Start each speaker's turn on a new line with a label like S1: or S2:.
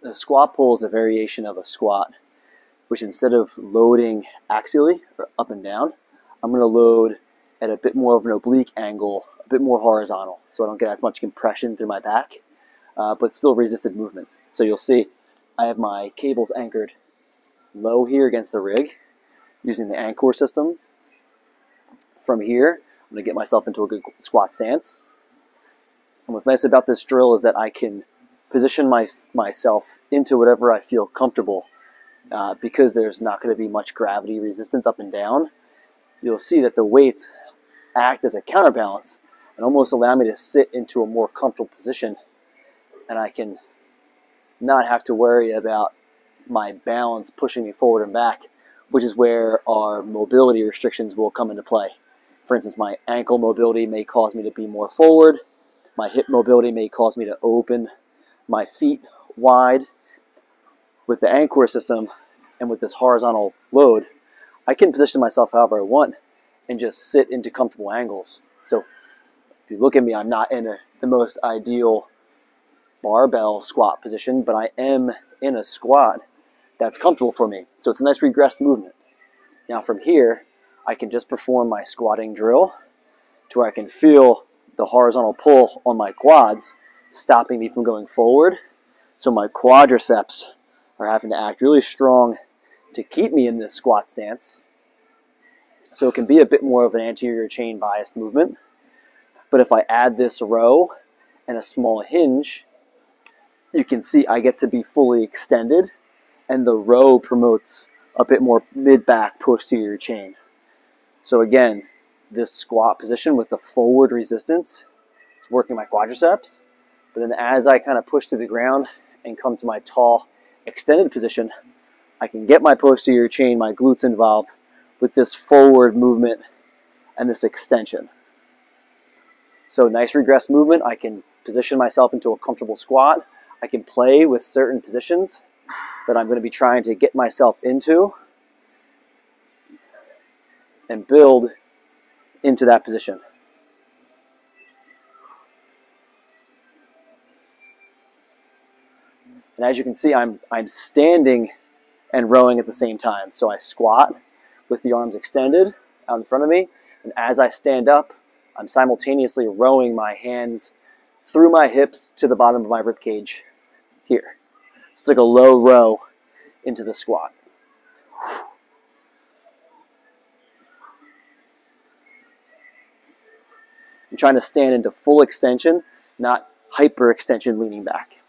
S1: A squat pull is a variation of a squat, which instead of loading axially or up and down, I'm going to load at a bit more of an oblique angle, a bit more horizontal, so I don't get as much compression through my back, but still resisted movement. So you'll see I have my cables anchored low here against the rig using the Anchor system. From here, I'm going to get myself into a good squat stance. And what's nice about this drill is that I can position myself into whatever I feel comfortable. Because there's not going to be much gravity resistance up and down, you'll see that the weights act as a counterbalance and almost allow me to sit into a more comfortable position, and I can not have to worry about my balance pushing me forward and back, which is where our mobility restrictions will come into play. For instance, my ankle mobility may cause me to be more forward, my hip mobility may cause me to open my feet wide. With the Anchor system and with this horizontal load, I can position myself however I want and just sit into comfortable angles. So if you look at me, I'm not in the most ideal barbell squat position, but I am in a squat that's comfortable for me. So it's a nice regressed movement. Now from here, I can just perform my squatting drill to where I can feel the horizontal pull on my quads stopping me from going forward. So my quadriceps are having to act really strong to keep me in this squat stance. So it can be a bit more of an anterior chain biased movement. But if I add this row and a small hinge, you can see I get to be fully extended, and the row promotes a bit more mid-back posterior chain. So again, this squat position with the forward resistance is working my quadriceps, but then as I kind of push through the ground and come to my tall extended position, I can get my posterior chain, my glutes involved with this forward movement and this extension. So nice regressed movement. I can position myself into a comfortable squat. I can play with certain positions that I'm going to be trying to get myself into and build into that position. And as you can see, I'm standing and rowing at the same time. So I squat with the arms extended out in front of me, and as I stand up, I'm simultaneously rowing my hands through my hips to the bottom of my rib cage here. It's like a low row into the squat. I'm trying to stand into full extension, not hyper extension leaning back.